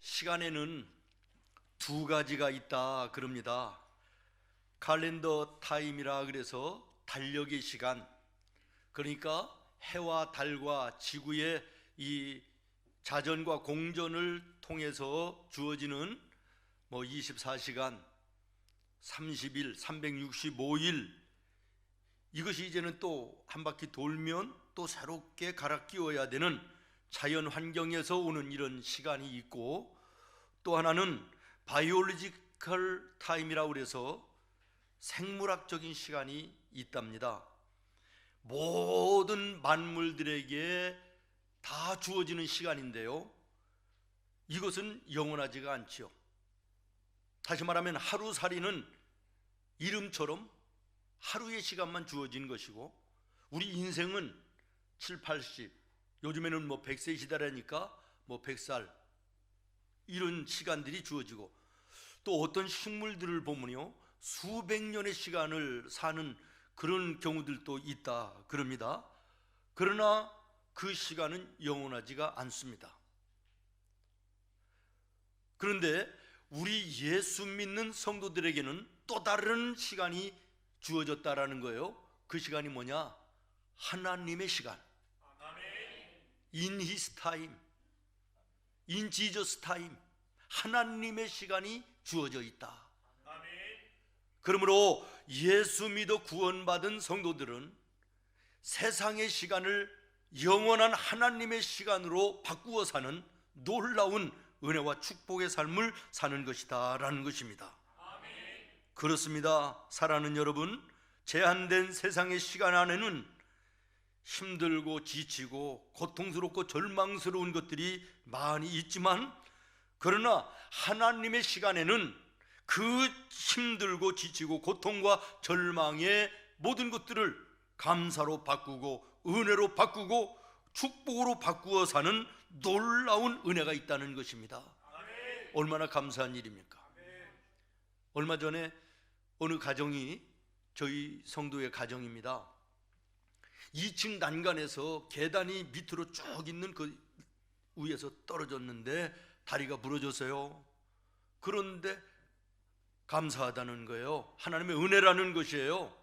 시간에는 두 가지가 있다 그럽니다. 칼렌더 타임이라 그래서 달력의 시간, 그러니까 해와 달과 지구의 이 자전과 공전을 통해서 주어지는 24시간, 30일, 365일, 이것이 이제는 또 한 바퀴 돌면 또 새롭게 갈아 끼워야 되는 자연 환경에서 오는 이런 시간이 있고, 또 하나는 바이올로지컬 타임이라고 그래서 생물학적인 시간이 있답니다. 모든 만물들에게 다 주어지는 시간인데요, 이것은 영원하지가 않지요. 다시 말하면 하루살이는 이름처럼 하루의 시간만 주어진 것이고, 우리 인생은 7, 80, 요즘에는 100세 시대라니까 100살, 이런 시간들이 주어지고, 또 어떤 식물들을 보면요 수백 년의 시간을 사는 그런 경우들도 있다 그럽니다. 그러나 그 시간은 영원하지가 않습니다. 그런데 우리 예수 믿는 성도들에게는 또 다른 시간이 주어졌다라는 거예요. 그 시간이 뭐냐? 하나님의 시간. In His time, In Jesus time, 하나님의 시간이 주어져 있다. 그러므로 예수 믿어 구원받은 성도들은 세상의 시간을 영원한 하나님의 시간으로 바꾸어 사는 놀라운 은혜와 축복의 삶을 사는 것이다 라는 것입니다. 그렇습니다. 사랑하는 여러분, 제한된 세상의 시간 안에는 힘들고 지치고 고통스럽고 절망스러운 것들이 많이 있지만, 그러나 하나님의 시간에는 그 힘들고 지치고 고통과 절망의 모든 것들을 감사로 바꾸고 은혜로 바꾸고 축복으로 바꾸어 사는 놀라운 은혜가 있다는 것입니다. 얼마나 감사한 일입니까? 얼마 전에 어느 가정이, 저희 성도의 가정입니다, 2층 난간에서 계단이 밑으로 쭉 있는 그 위에서 떨어졌는데 다리가 부러졌어요. 그런데 감사하다는 거예요. 하나님의 은혜라는 것이에요.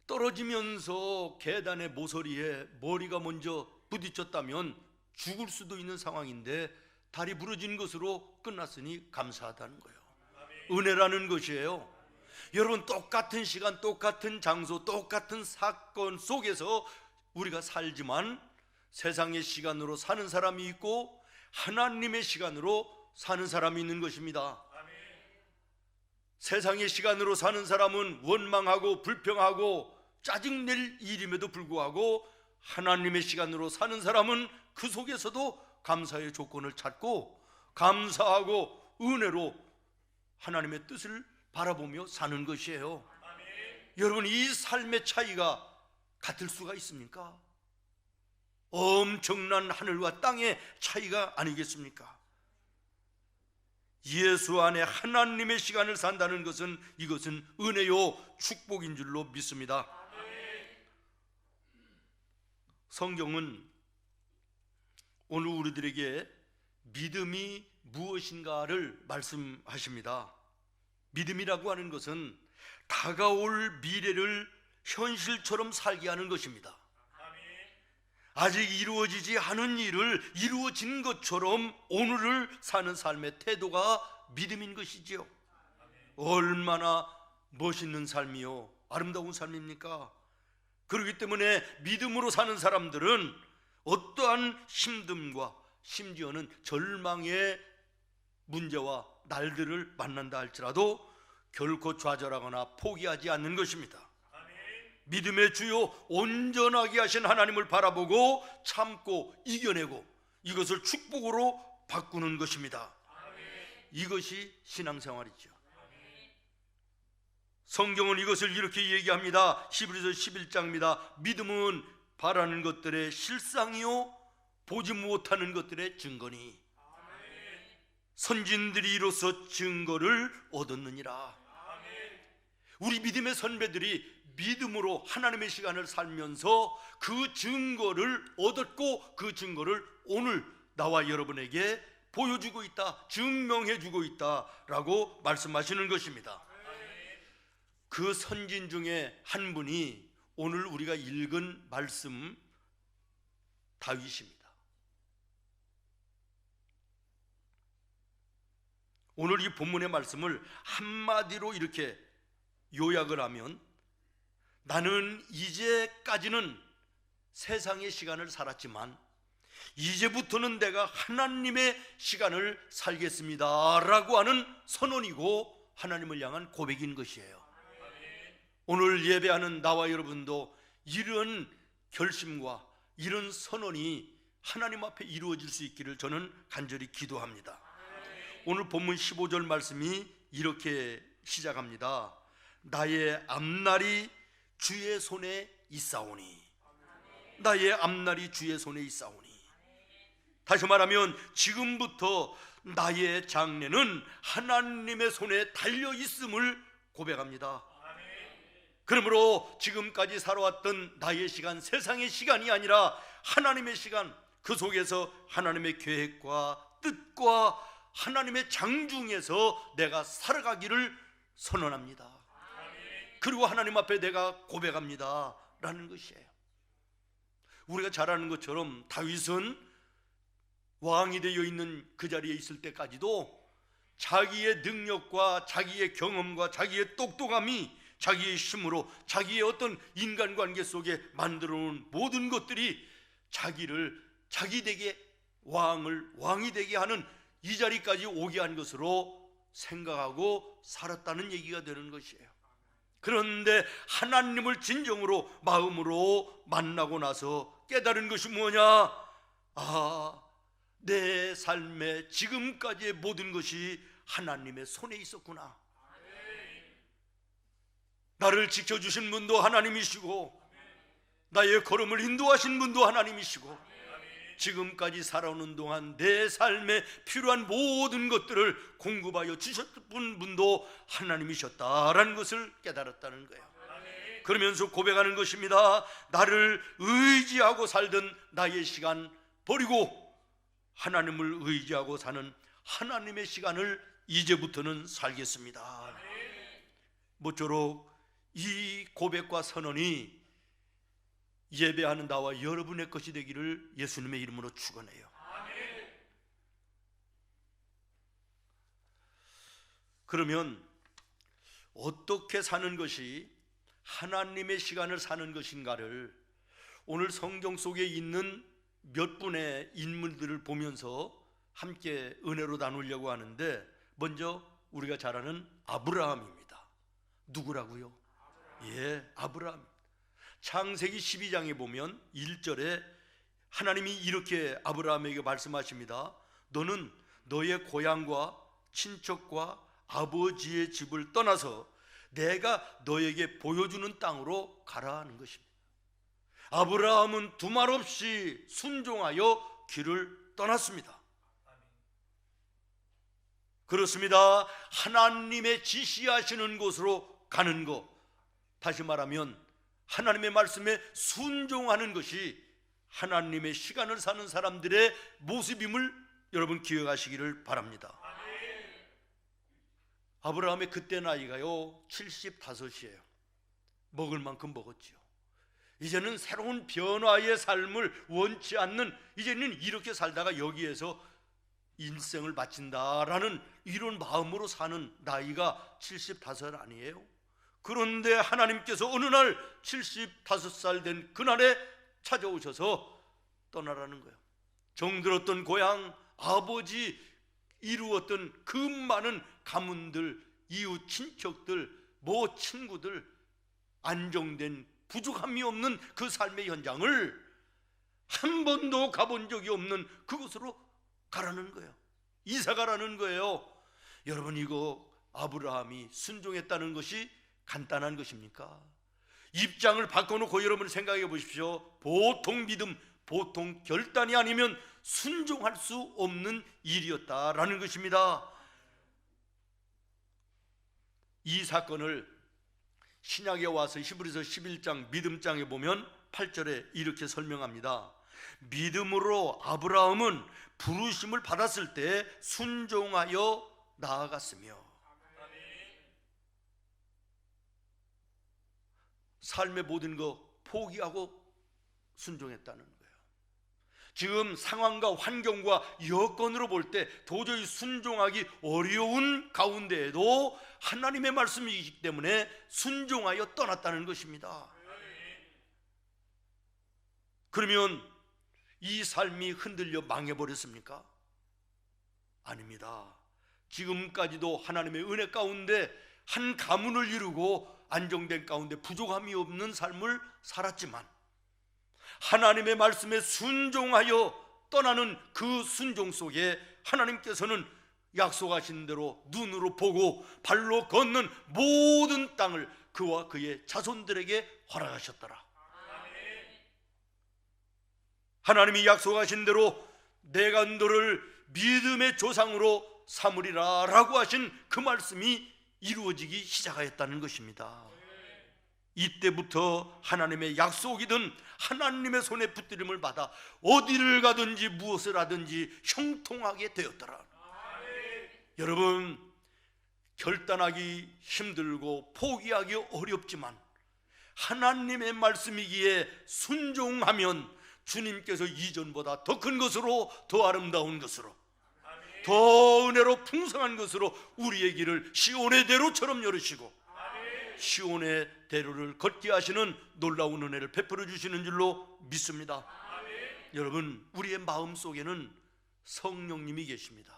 떨어지면서 계단의 모서리에 머리가 먼저 부딪혔다면 죽을 수도 있는 상황인데 다리 부러진 것으로 끝났으니 감사하다는 거예요. 은혜라는 것이에요. 여러분, 똑같은 시간, 똑같은 장소, 똑같은 사건 속에서 우리가 살지만 세상의 시간으로 사는 사람이 있고 하나님의 시간으로 사는 사람이 있는 것입니다. 세상의 시간으로 사는 사람은 원망하고 불평하고 짜증낼 일임에도 불구하고, 하나님의 시간으로 사는 사람은 그 속에서도 감사의 조건을 찾고 감사하고 은혜로 하나님의 뜻을 바라보며 사는 것이에요. 여러분, 이 삶의 차이가 같을 수가 있습니까? 엄청난 하늘과 땅의 차이가 아니겠습니까? 예수 안에 하나님의 시간을 산다는 것은, 이것은 은혜요 축복인 줄로 믿습니다. 성경은 오늘 우리들에게 믿음이 무엇인가를 말씀하십니다. 믿음이라고 하는 것은 다가올 미래를 현실처럼 살게 하는 것입니다. 아직 이루어지지 않은 일을 이루어진 것처럼 오늘을 사는 삶의 태도가 믿음인 것이지요. 얼마나 멋있는 삶이요 아름다운 삶입니까? 그렇기 때문에 믿음으로 사는 사람들은 어떠한 힘듦과 심지어는 절망의 문제와 날들을 만난다 할지라도 결코 좌절하거나 포기하지 않는 것입니다. 믿음의 주요 온전하게 하신 하나님을 바라보고 참고 이겨내고 이것을 축복으로 바꾸는 것입니다. 이것이 신앙생활이죠. 성경은 이것을 이렇게 얘기합니다. 히브리서 11장입니다. 믿음은 바라는 것들의 실상이요 보지 못하는 것들의 증거니 선진들이 이로써 증거를 얻었느니라. 우리 믿음의 선배들이 믿음으로 하나님의 시간을 살면서 그 증거를 얻었고 그 증거를 오늘 나와 여러분에게 보여주고 있다, 증명해주고 있다라고 말씀하시는 것입니다. 그 선진 중에 한 분이 오늘 우리가 읽은 말씀 다윗입니다. 오늘 이 본문의 말씀을 한마디로 이렇게 요약을 하면, 나는 이제까지는 세상의 시간을 살았지만 이제부터는 내가 하나님의 시간을 살겠습니다 라고 하는 선언이고 하나님을 향한 고백인 것이에요. 오늘 예배하는 나와 여러분도 이런 결심과 이런 선언이 하나님 앞에 이루어질 수 있기를 저는 간절히 기도합니다. 오늘 본문 15절 말씀이 이렇게 시작합니다. 나의 앞날이 주의 손에 있사오니, 나의 앞날이 주의 손에 있사오니. 다시 말하면 지금부터 나의 장래는 하나님의 손에 달려 있음을 고백합니다. 그러므로 지금까지 살아왔던 나의 시간, 세상의 시간이 아니라 하나님의 시간, 그 속에서 하나님의 계획과 뜻과 하나님의 장중에서 내가 살아가기를 선언합니다. 그리고 하나님 앞에 내가 고백합니다 라는 것이에요. 우리가 잘 아는 것처럼 다윗은 왕이 되어 있는 그 자리에 있을 때까지도 자기의 능력과 자기의 경험과 자기의 똑똑함이 자기의 힘으로 자기의 어떤 인간관계 속에 만들어 놓은 모든 것들이 자기를 자기 되게 왕이 되게 하는 이 자리까지 오게 한 것으로 생각하고 살았다는 얘기가 되는 것이에요. 그런데 하나님을 진정으로 마음으로 만나고 나서 깨달은 것이 뭐냐? 내 삶의 지금까지의 모든 것이 하나님의 손에 있었구나. 나를 지켜주신 분도 하나님이시고 나의 걸음을 인도하신 분도 하나님이시고 지금까지 살아오는 동안 내 삶에 필요한 모든 것들을 공급하여 주셨던 분도 하나님이셨다라는 것을 깨달았다는 거예요. 그러면서 고백하는 것입니다. 나를 의지하고 살던 나의 시간 버리고 하나님을 의지하고 사는 하나님의 시간을 이제부터는 살겠습니다. 모쪼록 이 고백과 선언이 예배하는 나와 여러분의 것이 되기를 예수님의 이름으로 축원해요. 그러면 어떻게 사는 것이 하나님의 시간을 사는 것인가를 오늘 성경 속에 있는 몇 분의 인물들을 보면서 함께 은혜로 나누려고 하는데, 먼저 우리가 잘 아는 아브라함입니다. 누구라고요? 아브라함. 창세기 12장에 보면 1절에 하나님이 이렇게 아브라함에게 말씀하십니다. 너는 너의 고향과 친척과 아버지의 집을 떠나서 내가 너에게 보여주는 땅으로 가라 하는 것입니다. 아브라함은 두말 없이 순종하여 길을 떠났습니다. 그렇습니다. 하나님의 지시하시는 곳으로 가는 것, 다시 말하면 하나님의 말씀에 순종하는 것이 하나님의 시간을 사는 사람들의 모습임을 여러분 기억하시기를 바랍니다. 아브라함의 그때 나이가요 75이에요. 먹을 만큼 먹었지요. 이제는 새로운 변화의 삶을 원치 않는, 이제는 이렇게 살다가 여기에서 인생을 마친다라는 이런 마음으로 사는 나이가 75 아니에요? 그런데 하나님께서 어느 날 75살 된 그날에 찾아오셔서 떠나라는 거예요. 정들었던 고향, 아버지 이루었던 그 많은 가문들, 이웃 친척들, 친구들, 안정된 부족함이 없는 그 삶의 현장을 한 번도 가본 적이 없는 그곳으로 가라는 거예요. 이사 가라는 거예요. 여러분, 이거 아브라함이 순종했다는 것이 간단한 것입니까? 입장을 바꿔놓고 여러분 생각해 보십시오. 보통 믿음, 보통 결단이 아니면 순종할 수 없는 일이었다라는 것입니다. 이 사건을 신약에 와서 히브리서 11장 믿음장에 보면 8절에 이렇게 설명합니다. 믿음으로 아브라함은 부르심을 받았을 때 순종하여 나아갔으며 삶의 모든 거 포기하고 순종했다는 거예요. 지금 상황과 환경과 여건으로 볼 때 도저히 순종하기 어려운 가운데에도 하나님의 말씀이기 때문에 순종하여 떠났다는 것입니다. 그러면 이 삶이 흔들려 망해버렸습니까? 아닙니다. 지금까지도 하나님의 은혜 가운데 한 가문을 이루고 안정된 가운데 부족함이 없는 삶을 살았지만 하나님의 말씀에 순종하여 떠나는 그 순종 속에 하나님께서는 약속하신 대로 눈으로 보고 발로 걷는 모든 땅을 그와 그의 자손들에게 허락하셨더라. 하나님이 약속하신 대로 내가 너를 믿음의 조상으로 삼으리라 라고 하신 그 말씀이 이루어지기 시작하였다는 것입니다. 이때부터 하나님의 약속이든 하나님의 손에 붙들림을 받아 어디를 가든지 무엇을 하든지 형통하게 되었더라. 여러분, 결단하기 힘들고 포기하기 어렵지만 하나님의 말씀이기에 순종하면 주님께서 이전보다 더 큰 것으로, 더 아름다운 것으로, 더 은혜로 풍성한 것으로 우리의 길을 시온의 대로처럼 열으시고 시온의 대로를 걷게 하시는 놀라운 은혜를 베풀어 주시는 줄로 믿습니다. 여러분, 우리의 마음 속에는 성령님이 계십니다.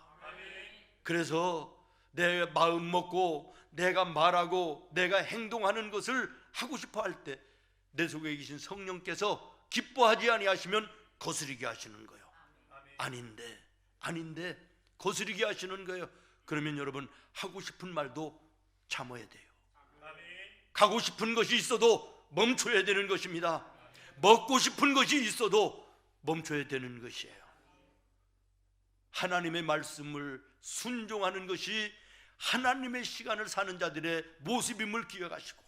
그래서 내 마음 먹고 내가 말하고 내가 행동하는 것을 하고 싶어 할 때 내 속에 계신 성령께서 기뻐하지 아니하시면 거스르게 하시는 거예요. 아닌데 거스르게 하시는 거예요. 그러면 여러분, 하고 싶은 말도 참아야 돼요. 가고 싶은 것이 있어도 멈춰야 되는 것입니다. 먹고 싶은 것이 있어도 멈춰야 되는 것이에요. 하나님의 말씀을 순종하는 것이 하나님의 시간을 사는 자들의 모습임을 기억하시고,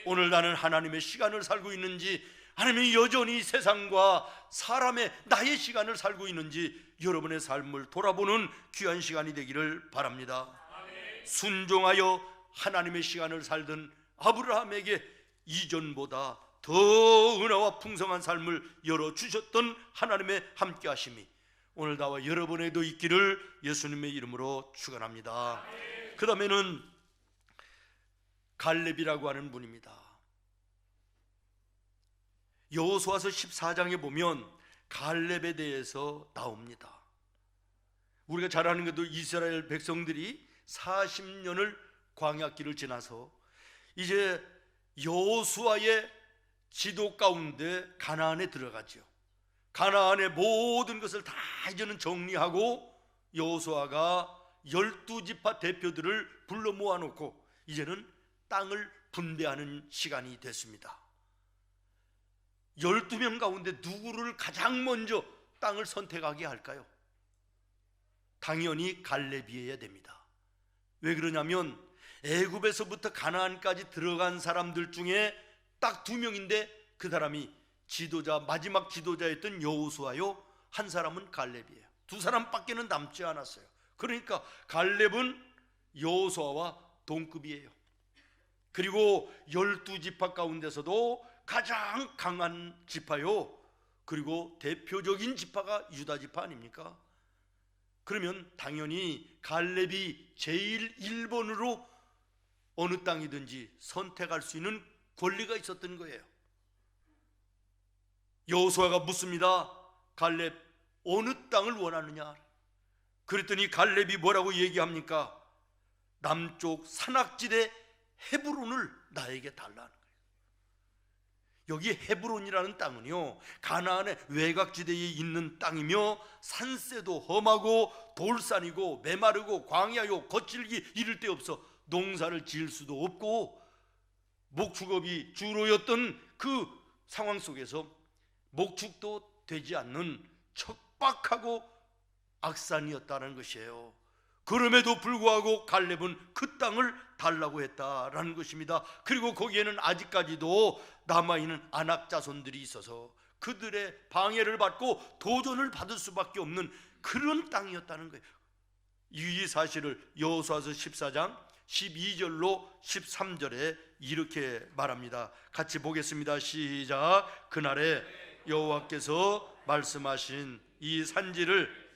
오늘 나는 하나님의 시간을 살고 있는지 아니면 여전히 세상과 사람의 나의 시간을 살고 있는지 여러분의 삶을 돌아보는 귀한 시간이 되기를 바랍니다. 순종하여 하나님의 시간을 살던 아브라함에게 이전보다 더 은혜와 풍성한 삶을 열어주셨던 하나님의 함께하심이 오늘 나와 여러분에도 있기를 예수님의 이름으로 축원합니다. 그 다음에는 갈렙이라고 하는 분입니다. 여호수아서 14장에 보면 갈렙에 대해서 나옵니다. 우리가 잘 아는 것도 이스라엘 백성들이 40년을 광야길을 지나서 이제 여호수아의 지도 가운데 가나안에 들어가죠. 가나안의 모든 것을 다 이제는 정리하고 여호수아가 12지파 대표들을 불러 모아놓고 이제는 땅을 분배하는 시간이 됐습니다. 12명 가운데 누구를 가장 먼저 땅을 선택하게 할까요? 당연히 갈렙이어야 됩니다. 왜 그러냐면 애굽에서부터 가나안까지 들어간 사람들 중에 딱 2명인데 그 사람이 지도자, 마지막 지도자였던 여호수아요, 한 사람은 갈렙이에요. 2사람밖에는 남지 않았어요. 그러니까 갈렙은 여호수아와 동급이에요. 그리고 12지파 가운데서도 가장 강한 지파요, 그리고 대표적인 지파가 유다 지파 아닙니까? 그러면 당연히 갈렙이 제일 1번으로 어느 땅이든지 선택할 수 있는 권리가 있었던 거예요. 여호수아가 묻습니다. 갈렙, 어느 땅을 원하느냐? 그랬더니 갈렙이 뭐라고 얘기합니까? 남쪽 산악지대 헤브론을 나에게 달라는 거예요. 여기 헤브론이라는 땅은요, 가나안의 외곽지대에 있는 땅이며 산세도 험하고 돌산이고 메마르고 광야요, 거칠기 이를 데 없어 농사를 지을 수도 없고 목축업이 주로였던 그 상황 속에서 목축도 되지 않는 척박하고 악산이었다는 것이에요. 그럼에도 불구하고 갈렙은 그 땅을 달라고 했다라는 것입니다. 그리고 거기에는 아직까지도 남아있는 아낙 자손들이 있어서 그들의 방해를 받고 도전을 받을 수밖에 없는 그런 땅이었다는 거예요. 이 사실을 여호수아서 14장 12절로 13절에 이렇게 말합니다. 같이 보겠습니다. 시작. 그날에 여호와께서 말씀하신 이 산지를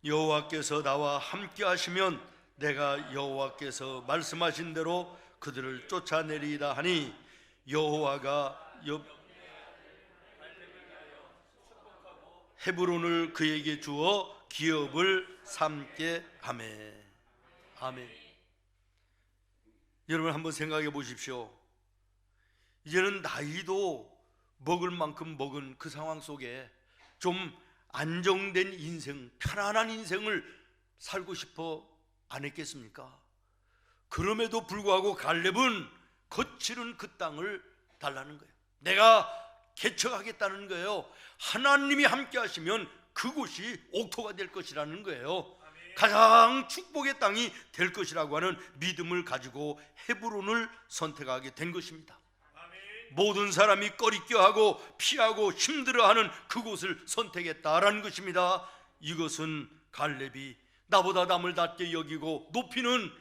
여호와께서 나와 함께 하시면 내가 여호와께서 말씀하신 대로 그들을 쫓아내리이다 하니 여호와가 헤브론을 그에게 주어 기업을 삼게 하매. 아멘. 여러분 한번 생각해 보십시오. 이제는 나이도 먹을 만큼 먹은 그 상황 속에 좀 안정된 인생, 편안한 인생을 살고 싶어 안 했겠습니까? 그럼에도 불구하고 갈렙은 거칠은 그 땅을 달라는 거예요. 내가 개척하겠다는 거예요. 하나님이 함께 하시면 그곳이 옥토가 될 것이라는 거예요. 가장 축복의 땅이 될 것이라고 하는 믿음을 가지고 헤브론을 선택하게 된 것입니다. 모든 사람이 꺼리껴하고 피하고 힘들어하는 그곳을 선택했다라는 것입니다. 이것은 갈렙이 나보다 남을 낮게 여기고 높이는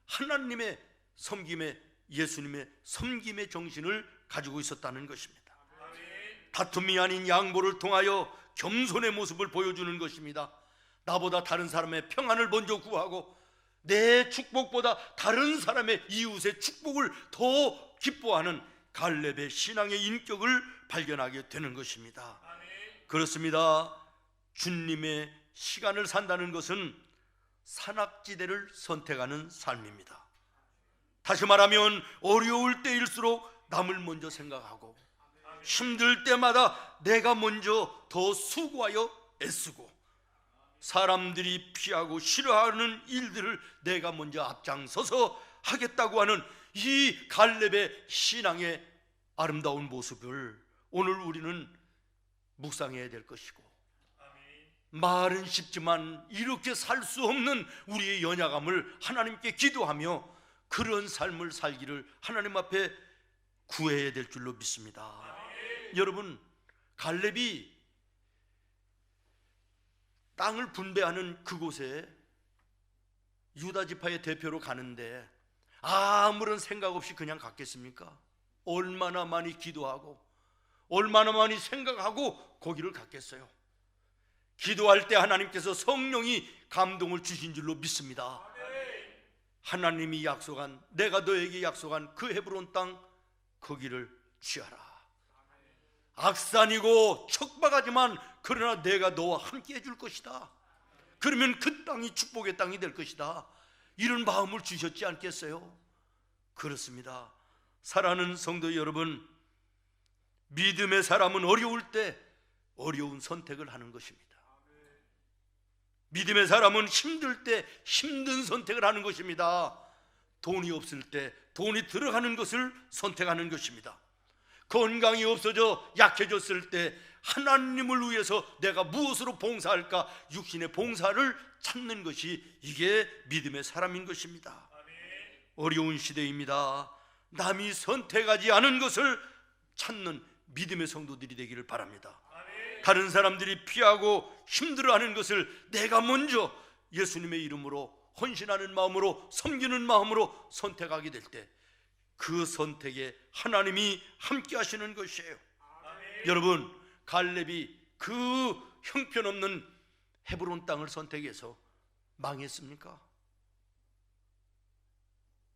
하나님의 섬김의, 예수님의 섬김의 정신을 가지고 있었다는 것입니다. 다툼이 아닌 양보를 통하여 겸손의 모습을 보여주는 것입니다. 나보다 다른 사람의 평안을 먼저 구하고 내 축복보다 다른 사람의 이웃의 축복을 더 기뻐하는 갈렙의 신앙의 인격을 발견하게 되는 것입니다. 그렇습니다. 주님의 시간을 산다는 것은 산악지대를 선택하는 삶입니다. 다시 말하면 어려울 때일수록 남을 먼저 생각하고 힘들 때마다 내가 먼저 더 수고하여 애쓰고 사람들이 피하고 싫어하는 일들을 내가 먼저 앞장서서 하겠다고 하는 이 갈렙의 신앙의 아름다운 모습을 오늘 우리는 묵상해야 될 것이고, 말은 쉽지만 이렇게 살 수 없는 우리의 연약함을 하나님께 기도하며 그런 삶을 살기를 하나님 앞에 구해야 될 줄로 믿습니다. 여러분, 갈렙이 땅을 분배하는 그곳에 유다 지파의 대표로 가는데 아무런 생각 없이 그냥 갔겠습니까? 얼마나 많이 기도하고 얼마나 많이 생각하고 거기를 갔겠어요. 기도할 때 하나님께서 성령이 감동을 주신 줄로 믿습니다. 하나님이 약속한, 내가 너에게 약속한 그 헤브론 땅, 거기를 취하라. 악산이고 척박하지만 그러나 내가 너와 함께 해줄 것이다. 그러면 그 땅이 축복의 땅이 될 것이다. 이런 마음을 주셨지 않겠어요? 그렇습니다. 사랑하는 성도 여러분, 믿음의 사람은 어려울 때 어려운 선택을 하는 것입니다. 믿음의 사람은 힘들 때 힘든 선택을 하는 것입니다. 돈이 없을 때 돈이 들어가는 것을 선택하는 것입니다. 건강이 없어져 약해졌을 때 하나님을 위해서 내가 무엇으로 봉사할까, 육신의 봉사를 찾는 것이 이게 믿음의 사람인 것입니다. 어려운 시대입니다. 남이 선택하지 않은 것을 찾는 믿음의 성도들이 되기를 바랍니다. 다른 사람들이 피하고 힘들어하는 것을 내가 먼저 예수님의 이름으로 헌신하는 마음으로, 섬기는 마음으로 선택하게 될 때 그 선택에 하나님이 함께 하시는 것이에요. 여러분, 갈렙이 그 형편없는 헤브론 땅을 선택해서 망했습니까?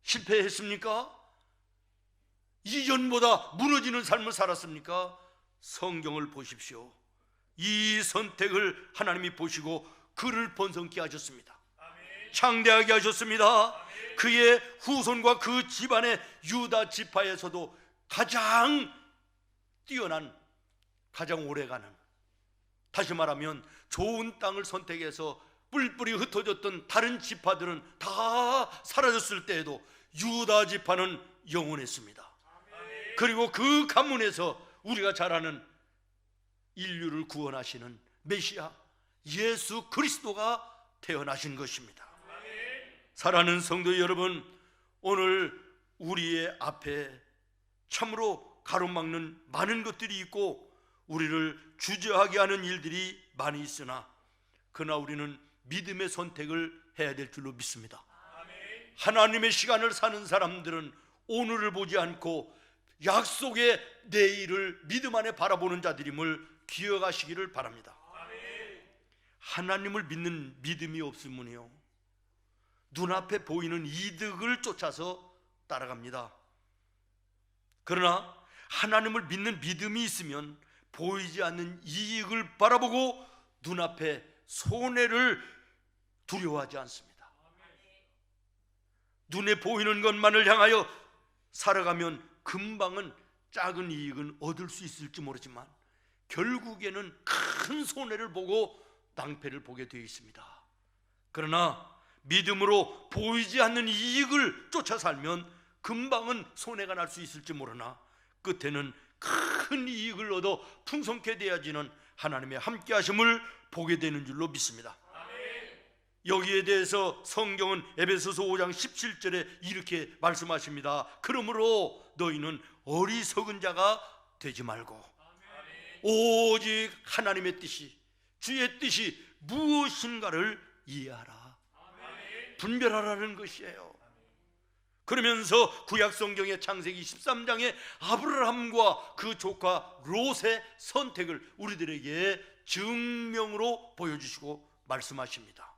실패했습니까? 이전보다 무너지는 삶을 살았습니까? 성경을 보십시오. 이 선택을 하나님이 보시고 그를 번성케 하셨습니다. 창대하게 하셨습니다. 그의 후손과 그 집안의 유다 지파에서도 가장 뛰어난, 가장 오래가는, 다시 말하면 좋은 땅을 선택해서 뿔뿔이 흩어졌던 다른 지파들은 다 사라졌을 때에도 유다 지파는 영원했습니다. 그리고 그 가문에서 우리가 잘 아는 인류를 구원하시는 메시아 예수 그리스도가 태어나신 것입니다. 사랑하는 성도 여러분, 오늘 우리의 앞에 참으로 가로막는 많은 것들이 있고 우리를 주저하게 하는 일들이 많이 있으나 그러나 우리는 믿음의 선택을 해야 될 줄로 믿습니다. 하나님의 시간을 사는 사람들은 오늘을 보지 않고 약속의 내일을 믿음 안에 바라보는 자들임을 기억하시기를 바랍니다. 하나님을 믿는 믿음이 없으면요, 눈앞에 보이는 이득을 쫓아서 따라갑니다. 그러나 하나님을 믿는 믿음이 있으면 보이지 않는 이익을 바라보고 눈앞에 손해를 두려워하지 않습니다. 눈에 보이는 것만을 향하여 살아가면 금방은 작은 이익은 얻을 수 있을지 모르지만 결국에는 큰 손해를 보고 낭패를 보게 되어 있습니다. 그러나 믿음으로 보이지 않는 이익을 쫓아 살면 금방은 손해가 날 수 있을지 모르나 끝에는 큰 이익을 얻어 풍성케 되어지는 하나님의 함께 하심을 보게 되는 줄로 믿습니다. 여기에 대해서 성경은 에베소서 5장 17절에 이렇게 말씀하십니다. 그러므로 너희는 어리석은 자가 되지 말고 오직 하나님의 뜻이, 주의 뜻이 무엇인가를 이해하라, 분별하라는 것이에요. 그러면서 구약 성경의 창세기 13장에 아브라함과 그 조카 롯의 선택을 우리들에게 증명으로 보여주시고 말씀하십니다.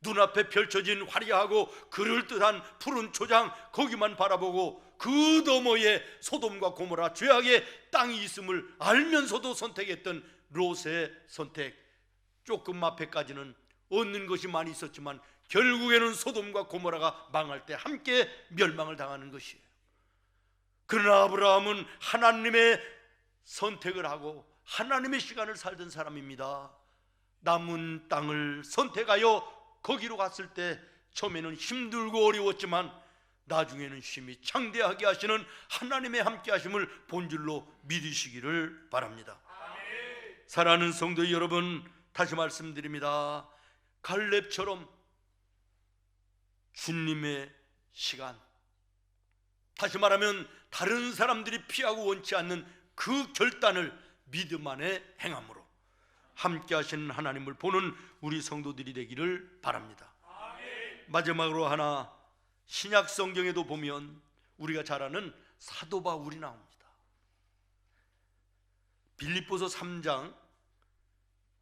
눈앞에 펼쳐진 화려하고 그럴듯한 푸른 초장, 거기만 바라보고 그 너머에 소돔과 고모라 죄악의 땅이 있음을 알면서도 선택했던 롯의 선택, 조금 앞에까지는 얻는 것이 많이 있었지만 결국에는 소돔과 고모라가 망할 때 함께 멸망을 당하는 것이에요. 그러나 아브라함은 하나님의 선택을 하고 하나님의 시간을 살던 사람입니다. 남은 땅을 선택하여 거기로 갔을 때 처음에는 힘들고 어려웠지만 나중에는 힘이 창대하게 하시는 하나님의 함께 하심을 본줄로 믿으시기를 바랍니다. 사랑하는 성도 여러분, 다시 말씀드립니다. 갈렙처럼 주님의 시간, 다시 말하면 다른 사람들이 피하고 원치 않는 그 결단을 믿음 안에 행함으로 함께 하시는 하나님을 보는 우리 성도들이 되기를 바랍니다. 마지막으로 하나, 신약 성경에도 보면 우리가 잘 아는 사도 바울이 나옵니다. 빌립보서 3장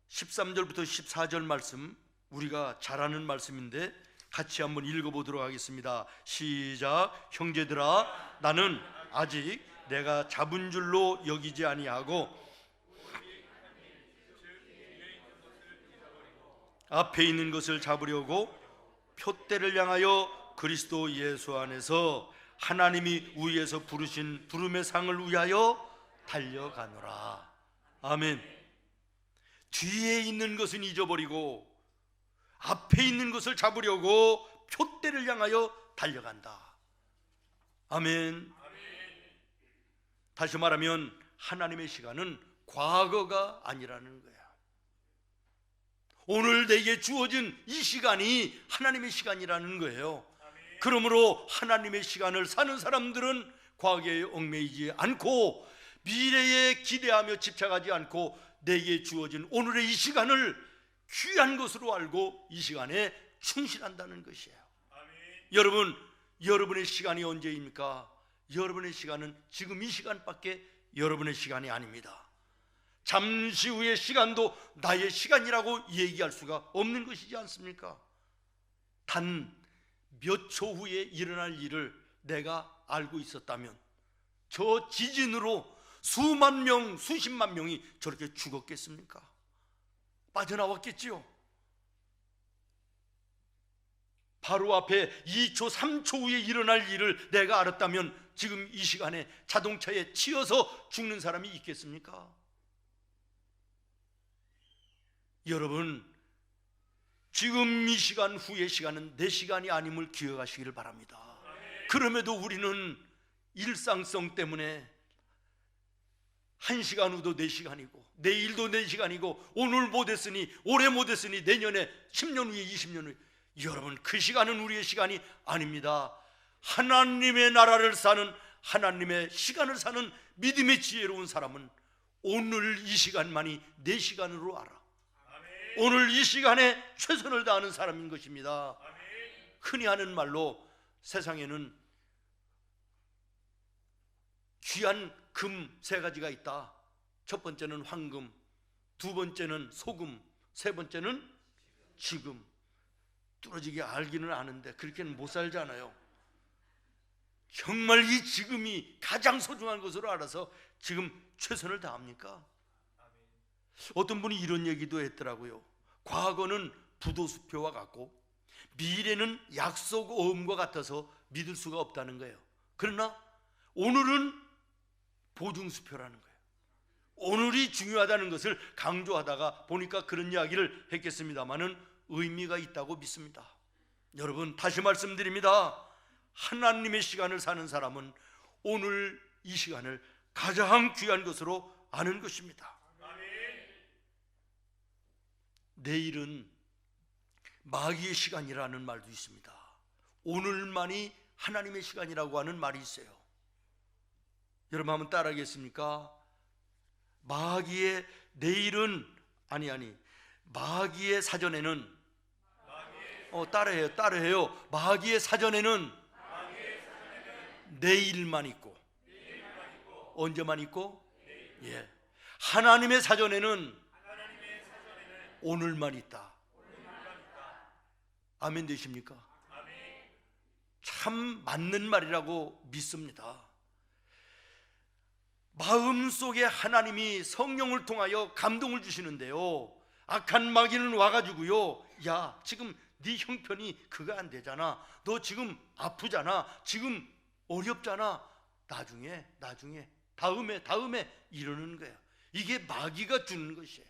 13절부터 14절 말씀, 우리가 잘 아는 말씀인데 같이 한번 읽어보도록 하겠습니다. 시작. 형제들아, 나는 아직 내가 잡은 줄로 여기지 아니하고 앞에 있는 것을 잡으려고 표대를 향하여 그리스도 예수 안에서 하나님이 위에서 부르신 부름의 상을 위하여 달려가노라. 아멘. 뒤에 있는 것은 잊어버리고 앞에 있는 것을 잡으려고 표대를 향하여 달려간다. 아멘. 다시 말하면 하나님의 시간은 과거가 아니라는 거야. 오늘 내게 주어진 이 시간이 하나님의 시간이라는 거예요. 그러므로 하나님의 시간을 사는 사람들은 과거에 얽매이지 않고 미래에 기대하며 집착하지 않고 내게 주어진 오늘의 이 시간을 귀한 것으로 알고 이 시간에 충실한다는 것이에요. 여러분, 여러분의 시간이 언제입니까? 여러분의 시간은 지금 이 시간밖에 여러분의 시간이 아닙니다. 잠시 후의 시간도 나의 시간이라고 얘기할 수가 없는 것이지 않습니까? 단 몇 초 후에 일어날 일을 내가 알고 있었다면 저 지진으로 수만 명, 수십만 명이 저렇게 죽었겠습니까? 빠져나왔겠지요. 바로 앞에 2초, 3초 후에 일어날 일을 내가 알았다면 지금 이 시간에 자동차에 치여서 죽는 사람이 있겠습니까? 여러분, 지금 이 시간 후의 시간은 내 시간이 아님을 기억하시기를 바랍니다. 그럼에도 우리는 일상성 때문에 1시간 후도 4시간이고 내일도 4시간이고 오늘 못했으니 올해 못했으니 내년에 10년 후에 20년 후에, 여러분 그 시간은 우리의 시간이 아닙니다. 하나님의 나라를 사는, 하나님의 시간을 사는 믿음의 지혜로운 사람은 오늘 이 시간만이 내 시간으로 알아. 오늘 이 시간에 최선을 다하는 사람인 것입니다. 흔히 하는 말로 세상에는 귀한 금 3가지가 있다. 첫 번째는 황금, 두 번째는 소금, 세 번째는 지금. 뚫어지게 알기는 아는데 그렇게는 못 살잖아요. 정말 이 지금이 가장 소중한 것으로 알아서 지금 최선을 다합니까? 어떤 분이 이런 얘기도 했더라고요. 과거는 부도수표와 같고 미래는 약속 어음과 같아서 믿을 수가 없다는 거예요. 그러나 오늘은 보증수표라는 거예요. 오늘이 중요하다는 것을 강조하다가 보니까 그런 이야기를 했겠습니다마는 의미가 있다고 믿습니다. 여러분 다시 말씀드립니다. 하나님의 시간을 사는 사람은 오늘 이 시간을 가장 귀한 것으로 아는 것입니다. 내일은 마귀의 시간이라는 말도 있습니다. 오늘만이 하나님의 시간이라고 하는 말이 있어요. 여러분 한번 따라하겠습니까? 마귀의 내일은 마귀의 사전에는 따라해요. 마귀의 사전에는 내일만 있고 언제만 있고? 예. 하나님의 사전에는 오늘만 있다. 아멘 되십니까? 참 맞는 말이라고 믿습니다. 마음속에 하나님이 성령을 통하여 감동을 주시는데요, 악한 마귀는 와가지고요, 야 지금 네 형편이 그거 안 되잖아, 너 지금 아프잖아, 지금 어렵잖아, 나중에 다음에 이러는 거예요. 이게 마귀가 주는 것이에요.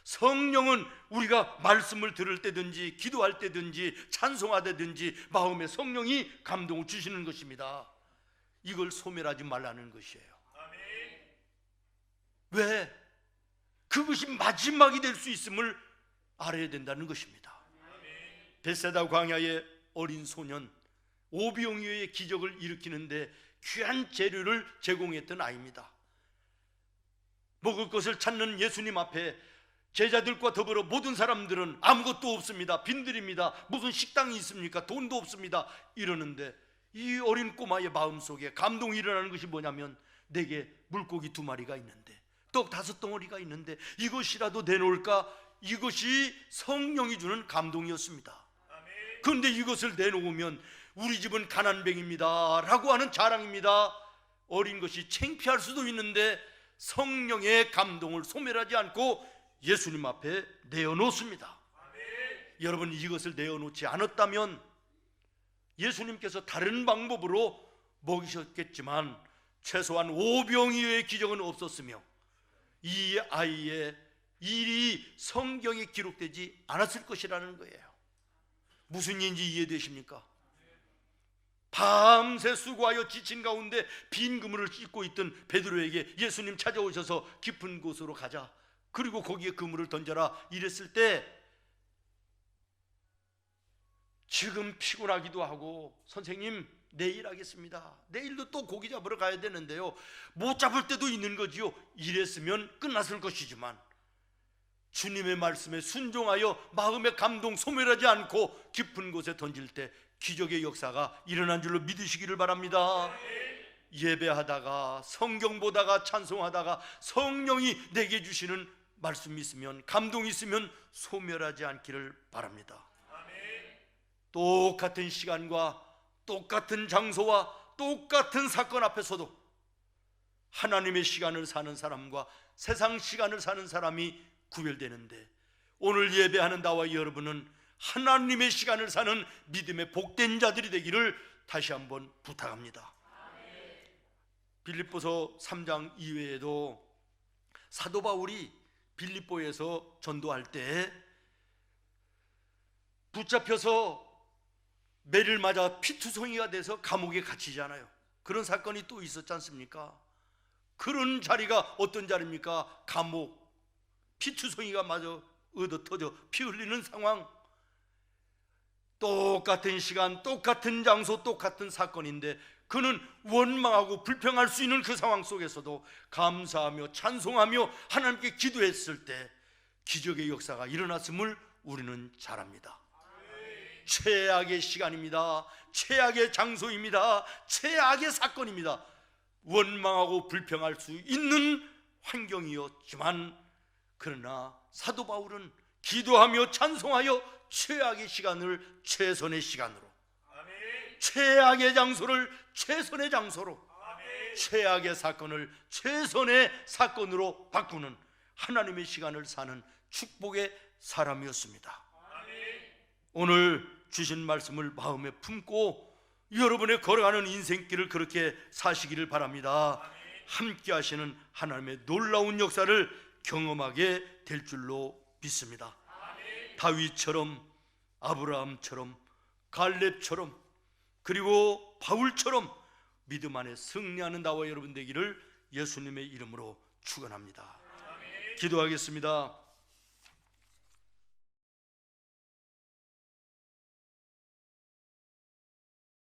성령은 우리가 말씀을 들을 때든지 기도할 때든지 찬송하든지 마음에 성령이 감동을 주시는 것입니다. 이걸 소멸하지 말라는 것이에요. 왜? 그것이 마지막이 될 수 있음을 알아야 된다는 것입니다. 벳세다 광야의 어린 소년 오병이어의 기적을 일으키는데 귀한 재료를 제공했던 아이입니다. 먹을 것을 찾는 예수님 앞에 제자들과 더불어 모든 사람들은 아무것도 없습니다, 빈들입니다, 무슨 식당이 있습니까, 돈도 없습니다 이러는데 이 어린 꼬마의 마음속에 감동이 일어나는 것이 뭐냐면, 내게 물고기 2마리가 있는데 떡 5덩어리가 있는데 이것이라도 내놓을까? 이것이 성령이 주는 감동이었습니다. 그런데 이것을 내놓으면 우리 집은 가난뱅입니다 라고 하는 자랑입니다. 어린 것이 창피할 수도 있는데 성령의 감동을 소멸하지 않고 예수님 앞에 내어놓습니다. 여러분 이것을 내어놓지 않았다면 예수님께서 다른 방법으로 먹이셨겠지만 최소한 오병이어의 기적은 없었으며 이 아이의 일이 성경에 기록되지 않았을 것이라는 거예요. 무슨 일인지 이해되십니까? 밤새 수고하여 지친 가운데 빈 그물을 찢고 있던 베드로에게 예수님 찾아오셔서 깊은 곳으로 가자, 그리고 거기에 그물을 던져라 이랬을 때 지금 피곤하기도 하고 선생님 내일 하겠습니다, 내일도 또 고기 잡으러 가야 되는데요, 못 잡을 때도 있는 거지요, 이랬으면 끝났을 것이지만 주님의 말씀에 순종하여 마음의 감동 소멸하지 않고 깊은 곳에 던질 때 기적의 역사가 일어난 줄로 믿으시기를 바랍니다. 예배하다가 성경 보다가 찬송하다가 성령이 내게 주시는 말씀이 있으면, 감동이 있으면 소멸하지 않기를 바랍니다. 똑같은 시간과 똑같은 장소와 똑같은 사건 앞에서도 하나님의 시간을 사는 사람과 세상 시간을 사는 사람이 구별되는데, 오늘 예배하는 나와 여러분은 하나님의 시간을 사는 믿음의 복된 자들이 되기를 다시 한번 부탁합니다. 빌립보서 3장 이외에도 사도 바울이 빌립보에서 전도할 때 붙잡혀서 매를 맞아 피투성이가 돼서 감옥에 갇히잖아요. 그런 사건이 또 있었지 않습니까? 그런 자리가 어떤 자리입니까? 감옥, 피투성이가 마저 얻어 터져 피 흘리는 상황. 똑같은 시간, 똑같은 장소, 똑같은 사건인데 그는 원망하고 불평할 수 있는 그 상황 속에서도 감사하며 찬송하며 하나님께 기도했을 때 기적의 역사가 일어났음을 우리는 잘 압니다. 최악의 시간입니다. 최악의 장소입니다. 최악의 사건입니다. 원망하고 불평할 수 있는 환경이었지만 그러나 사도 바울은 기도하며 찬송하여 최악의 시간을 최선의 시간으로, 최악의 장소를 최선의 장소로, 최악의 사건을 최선의 사건으로 바꾸는 하나님의 시간을 사는 축복의 사람이었습니다. 오늘 주신 말씀을 마음에 품고 여러분의 걸어가는 인생길을 그렇게 사시기를 바랍니다. 함께 하시는 하나님의 놀라운 역사를 경험하게 될 줄로 믿습니다. 다윗처럼, 아브라함처럼, 갈렙처럼, 그리고 바울처럼 믿음 안에 승리하는 나와 여러분 되기를 예수님의 이름으로 축원합니다. 기도하겠습니다.